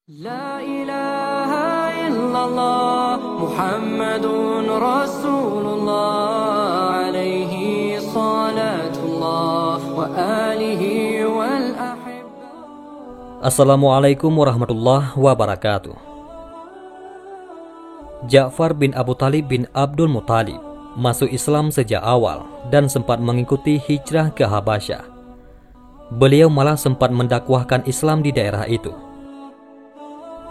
La ilaha illallah Muhammadun Rasulullah alaihi salatullah wa alihi wal ahibba. Assalamualaikum warahmatullahi wabarakatuh. Ja'far bin Abu Talib bin Abdul Muttalib masuk Islam sejak awal dan sempat mengikuti hijrah ke Habasyah. Beliau malah sempat mendakwahkan Islam di daerah itu.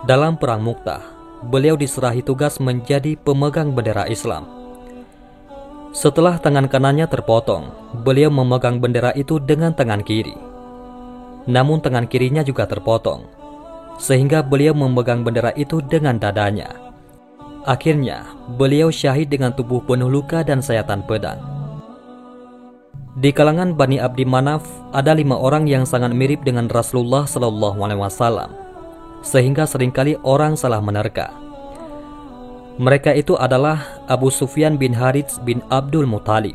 Dalam Perang Mu'tah, beliau diserahi tugas menjadi pemegang bendera Islam. Setelah tangan kanannya terpotong, beliau memegang bendera itu dengan tangan kiri. Namun tangan kirinya juga terpotong, sehingga beliau memegang bendera itu dengan dadanya. Akhirnya, beliau syahid dengan tubuh penuh luka dan sayatan pedang. Di kalangan Bani Abdi Manaf, ada 5 orang yang sangat mirip dengan Rasulullah SAW, sehingga seringkali orang salah menerka. Mereka itu adalah Abu Sufyan bin Harits bin Abdul Muttalib,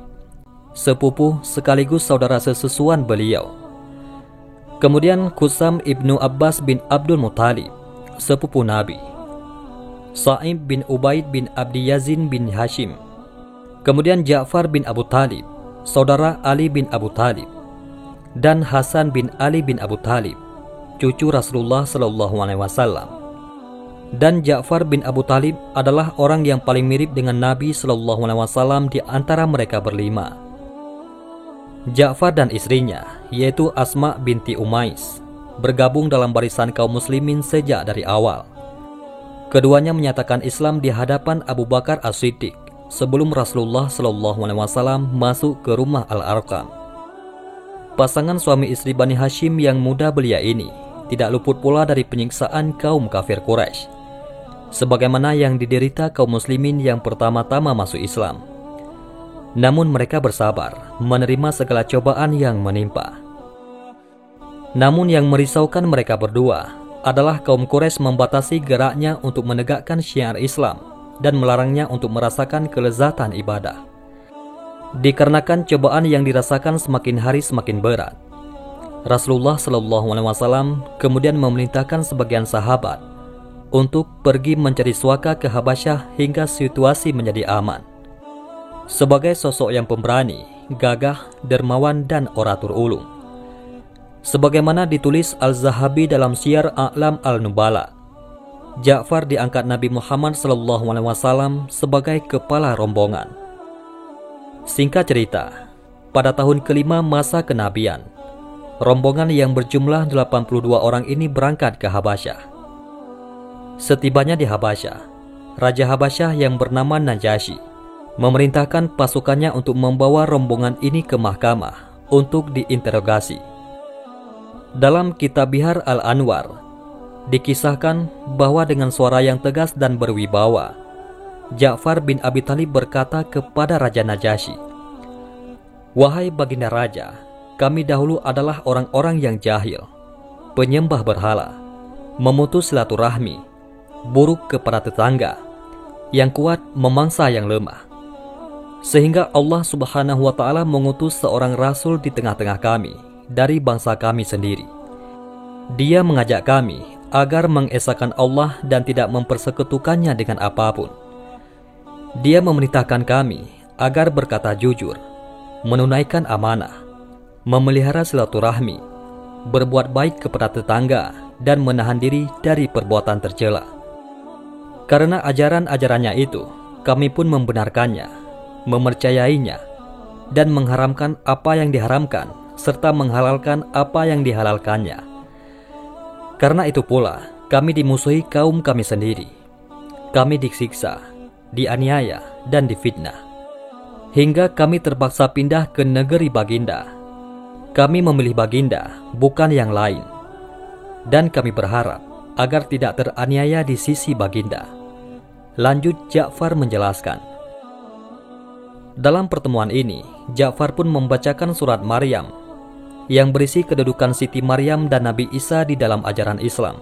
sepupu sekaligus saudara sesusuan beliau. Kemudian Qusam ibnu Abbas bin Abdul Muttalib, sepupu Nabi. Sa'ib bin Ubaid bin Abdi Yazin bin Hashim. Kemudian Ja'far bin Abu Talib, saudara Ali bin Abu Talib. Dan Hasan bin Ali bin Abu Talib, cucu Rasulullah SAW. Dan Ja'far bin Abu Talib adalah orang yang paling mirip dengan Nabi SAW di antara mereka berlima. Ja'far dan istrinya, yaitu Asma binti Umais, bergabung dalam barisan kaum muslimin sejak dari awal. Keduanya menyatakan Islam di hadapan Abu Bakar As-Siddiq sebelum Rasulullah SAW masuk ke rumah Al-Arqam. Pasangan suami istri Bani Hashim yang muda belia ini tidak luput pula dari penyiksaan kaum kafir Quraisy, sebagaimana yang diderita kaum muslimin yang pertama-tama masuk Islam. Namun mereka bersabar menerima segala cobaan yang menimpa. Namun yang merisaukan mereka berdua adalah kaum Quraisy membatasi geraknya untuk menegakkan syiar Islam dan melarangnya untuk merasakan kelezatan ibadah. Dikarenakan cobaan yang dirasakan semakin hari semakin berat, Rasulullah SAW kemudian memerintahkan sebagian sahabat untuk pergi mencari suaka ke Habasyah hingga situasi menjadi aman. Sebagai sosok yang pemberani, gagah, dermawan, dan oratur ulung, sebagaimana ditulis Al-Zahabi dalam Syiar A'lam Al-Nubala, Ja'far diangkat Nabi Muhammad SAW sebagai kepala rombongan. Singkat cerita, pada tahun kelima masa kenabian, rombongan yang berjumlah 82 orang ini berangkat ke Habasyah. Setibanya di Habasyah, Raja Habasyah yang bernama Najasyi memerintahkan pasukannya untuk membawa rombongan ini ke mahkamah untuk diinterogasi. Dalam kitab Bihar Al-Anwar, dikisahkan bahwa dengan suara yang tegas dan berwibawa, Ja'far bin Abi Talib berkata kepada Raja Najasyi, "Wahai baginda raja, kami dahulu adalah orang-orang yang jahil, penyembah berhala, memutus silaturahmi, buruk kepada tetangga, yang kuat memangsa yang lemah. Sehingga Allah Subhanahu wa Ta'ala mengutus seorang rasul di tengah-tengah kami dari bangsa kami sendiri. Dia mengajak kami agar mengesahkan Allah dan tidak mempersekutukannya dengan apapun. Dia memerintahkan kami agar berkata jujur, menunaikan amanah, memelihara silaturahmi, berbuat baik kepada tetangga, dan menahan diri dari perbuatan tercela. Karena ajaran-ajarannya itu, kami pun membenarkannya, mempercayainya, dan mengharamkan apa yang diharamkan, serta menghalalkan apa yang dihalalkannya. Karena itu pula, kami dimusuhi kaum kami sendiri. Kami disiksa, dianiaya, dan difitnah, hingga kami terpaksa pindah ke negeri Baginda. Kami memilih Baginda, bukan yang lain, dan kami berharap agar tidak teraniaya di sisi Baginda." Lanjut Ja'far menjelaskan. Dalam pertemuan ini, Ja'far pun membacakan surat Maryam yang berisi kedudukan Siti Maryam dan Nabi Isa di dalam ajaran Islam.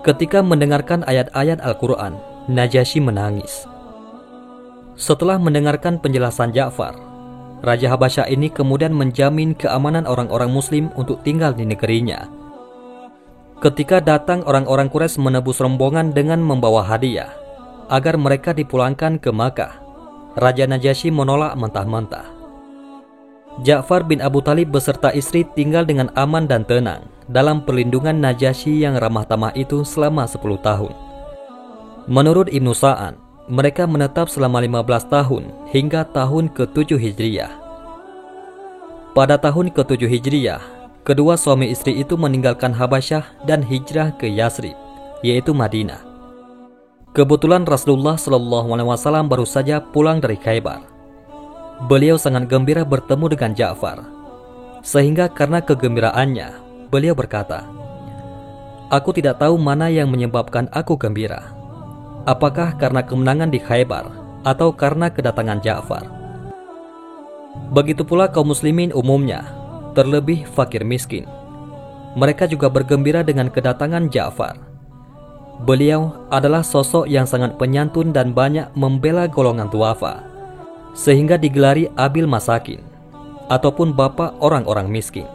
Ketika mendengarkan ayat-ayat Al-Quran, Najasyi menangis. Setelah mendengarkan penjelasan Ja'far, Raja Habasyah ini kemudian menjamin keamanan orang-orang muslim untuk tinggal di negerinya. Ketika datang orang-orang Quraisy menebus rombongan dengan membawa hadiah agar mereka dipulangkan ke Makkah, Raja Najasyi menolak mentah-mentah. Ja'far bin Abu Thalib beserta istri tinggal dengan aman dan tenang dalam perlindungan Najasyi yang ramah tamah itu selama 10 tahun. Menurut Ibnu Sa'ad, mereka menetap selama 15 tahun hingga tahun ke-7 Hijriah. Pada tahun ke-7 Hijriah, kedua suami istri itu meninggalkan Habasyah dan hijrah ke Yasrib, yaitu Madinah. Kebetulan Rasulullah SAW baru saja pulang dari Khaybar. Beliau sangat gembira bertemu dengan Ja'far, sehingga karena kegembiraannya, beliau berkata, "Aku tidak tahu mana yang menyebabkan aku gembira. Apakah karena kemenangan di Khaybar atau karena kedatangan Ja'far?" Begitu pula kaum muslimin umumnya, terlebih fakir miskin. Mereka juga bergembira dengan kedatangan Ja'far. Beliau adalah sosok yang sangat penyantun dan banyak membela golongan duafa, sehingga digelari Abil Masakin, ataupun bapak orang-orang miskin.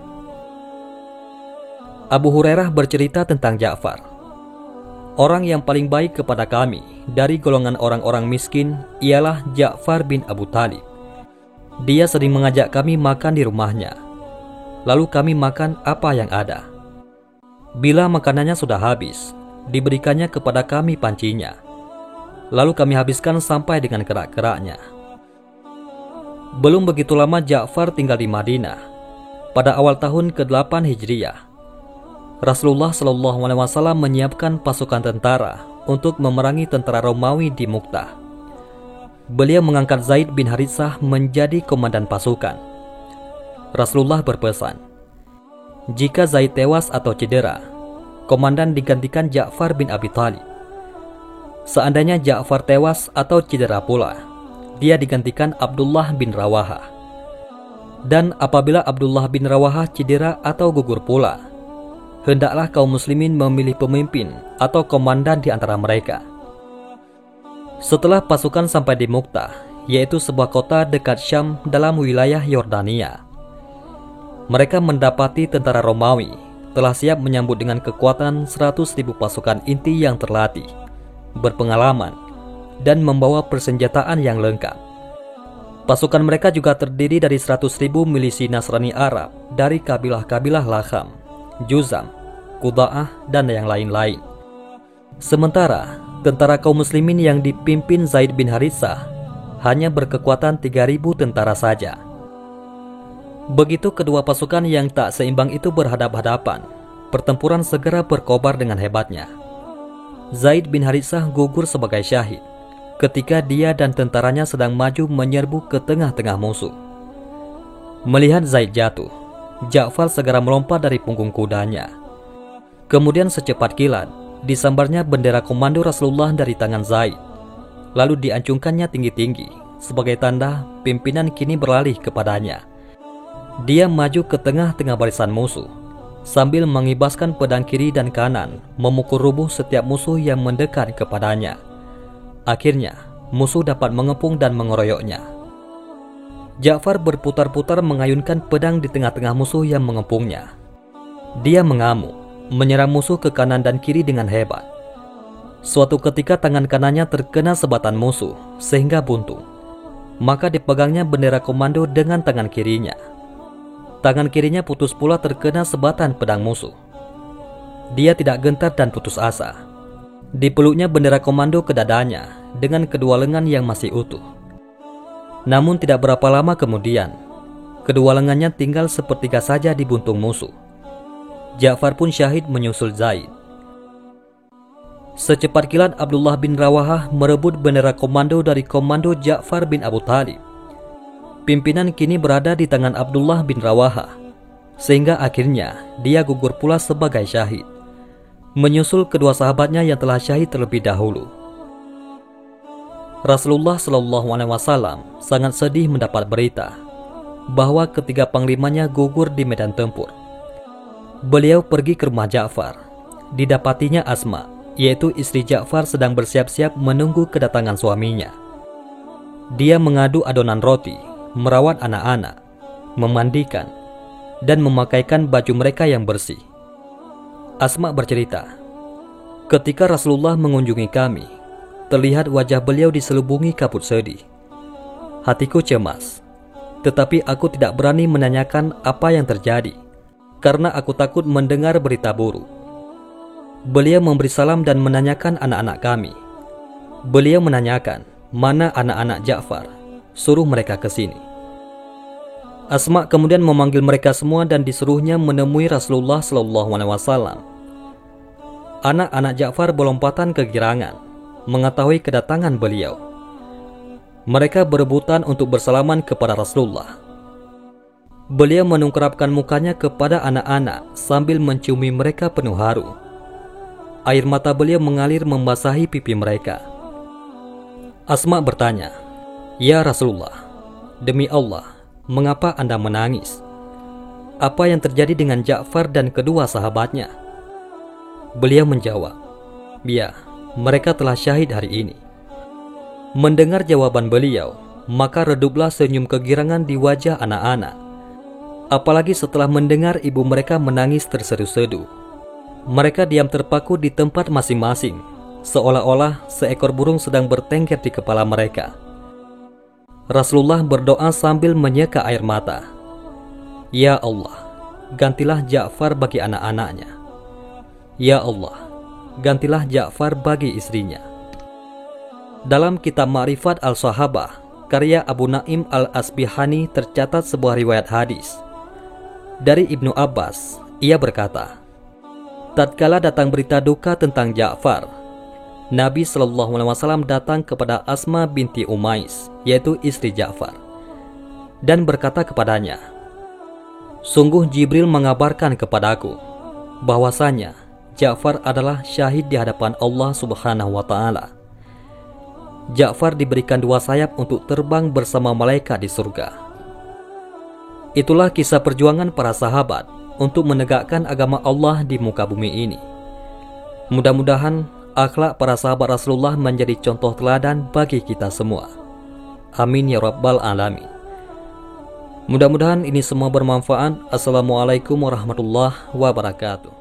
Abu Hurairah bercerita tentang Ja'far. Orang yang paling baik kepada kami dari golongan orang-orang miskin ialah Ja'far bin Abu Thalib. Dia sering mengajak kami makan di rumahnya. Lalu kami makan apa yang ada. Bila makanannya sudah habis, diberikannya kepada kami pancinya. Lalu kami habiskan sampai dengan kerak-keraknya. Belum begitu lama Ja'far tinggal di Madinah. Pada awal tahun ke-8 Hijriah, Rasulullah SAW menyiapkan pasukan tentara untuk memerangi tentara Romawi di Mu'tah. Beliau mengangkat Zaid bin Haritsah menjadi komandan pasukan. Rasulullah berpesan, jika Zaid tewas atau cedera, komandan digantikan Ja'far bin Abi Thalib. Seandainya Ja'far tewas atau cedera pula, dia digantikan Abdullah bin Rawahah. Dan apabila Abdullah bin Rawahah cedera atau gugur pula, hendaklah kaum muslimin memilih pemimpin atau komandan di antara mereka. Setelah pasukan sampai di Mu'tah, yaitu sebuah kota dekat Syam dalam wilayah Yordania, mereka mendapati tentara Romawi telah siap menyambut dengan kekuatan 100.000 pasukan inti yang terlatih, berpengalaman, dan membawa persenjataan yang lengkap. Pasukan mereka juga terdiri dari 100.000 milisi Nasrani Arab dari kabilah-kabilah Lakham, Juzam, Quda'ah, dan yang lain-lain. Sementara tentara kaum muslimin yang dipimpin Zaid bin Haritsah hanya berkekuatan 3.000 tentara saja. Begitu kedua pasukan yang tak seimbang itu berhadap-hadapan, pertempuran segera berkobar dengan hebatnya. Zaid bin Haritsah gugur sebagai syahid ketika dia dan tentaranya sedang maju menyerbu ke tengah-tengah musuh. Melihat Zaid jatuh, Ja'far segera melompat dari punggung kudanya. Kemudian secepat kilat, disambarnya bendera komando Rasulullah dari tangan Zaid. Lalu diancungkannya tinggi-tinggi, sebagai tanda pimpinan kini beralih kepadanya. Dia maju ke tengah-tengah barisan musuh, sambil mengibaskan pedang kiri dan kanan, memukul rubuh setiap musuh yang mendekat kepadanya. Akhirnya, musuh dapat mengepung dan mengeroyoknya. Ja'far berputar-putar mengayunkan pedang di tengah-tengah musuh yang mengepungnya. Dia mengamuk, menyerang musuh ke kanan dan kiri dengan hebat. Suatu ketika tangan kanannya terkena sebatan musuh, sehingga buntung. Maka dipegangnya bendera komando dengan tangan kirinya. Tangan kirinya putus pula terkena sebatan pedang musuh. Dia tidak gentar dan putus asa. Dipeluknya bendera komando ke dadanya dengan kedua lengan yang masih utuh. Namun tidak berapa lama kemudian, kedua lengannya tinggal sepertiga saja di buntung musuh. Ja'far pun syahid menyusul Zaid. Secepat kilat Abdullah bin Rawahah merebut bendera komando dari komando Ja'far bin Abu Thalib. Pimpinan kini berada di tangan Abdullah bin Rawahah, sehingga akhirnya dia gugur pula sebagai syahid, menyusul kedua sahabatnya yang telah syahid terlebih dahulu. Rasulullah SAW sangat sedih mendapat berita bahwa ketiga panglimanya gugur di medan tempur. Beliau pergi ke rumah Ja'far. Didapatinya Asma, yaitu istri Ja'far, sedang bersiap-siap menunggu kedatangan suaminya. Dia mengadu adonan roti, merawat anak-anak, memandikan, dan memakaikan baju mereka yang bersih. Asma bercerita, ketika Rasulullah mengunjungi kami, terlihat wajah beliau diselubungi kabut sedih. Hatiku cemas, tetapi aku tidak berani menanyakan apa yang terjadi, karena aku takut mendengar berita buruk. Beliau memberi salam dan menanyakan anak-anak kami. Beliau menanyakan, mana anak-anak Ja'far? Suruh mereka ke sini. Asma kemudian memanggil mereka semua dan disuruhnya menemui Rasulullah SAW. Anak-anak Ja'far berlompatan kegirangan mengetahui kedatangan beliau. Mereka berebutan untuk bersalaman kepada Rasulullah. Beliau menungkerapkan mukanya kepada anak-anak sambil menciumi mereka penuh haru. Air mata beliau mengalir membasahi pipi mereka. Asma bertanya, "Ya Rasulullah, demi Allah, mengapa Anda menangis? Apa yang terjadi dengan Ja'far dan kedua sahabatnya?" Beliau menjawab, "Ya, mereka telah syahid hari ini." Mendengar jawaban beliau, maka reduplah senyum kegirangan di wajah anak-anak. Apalagi setelah mendengar ibu mereka menangis tersedu-sedu. Mereka diam terpaku di tempat masing-masing, seolah-olah seekor burung sedang bertengger di kepala mereka. Rasulullah berdoa sambil menyeka air mata. "Ya Allah, gantilah Ja'far bagi anak-anaknya. Ya Allah, gantilah Ja'far bagi istrinya." Dalam kitab Ma'rifat al-Sahabah, karya Abu Naim al-Asbihani tercatat sebuah riwayat hadis. Dari Ibnu Abbas, ia berkata, tatkala datang berita duka tentang Ja'far, Nabi SAW datang kepada Asma binti Umais, yaitu istri Ja'far, dan berkata kepadanya, "Sungguh Jibril mengabarkan kepadaku bahwasanya Ja'far adalah syahid di hadapan Allah Subhanahu wa Ta'ala. Ja'far diberikan 2 sayap untuk terbang bersama malaikat di surga." Itulah kisah perjuangan para sahabat untuk menegakkan agama Allah di muka bumi ini. Mudah-mudahan akhlak para sahabat Rasulullah menjadi contoh teladan bagi kita semua. Amin ya rabbal alamin. Mudah-mudahan ini semua bermanfaat. Assalamualaikum warahmatullahi wabarakatuh.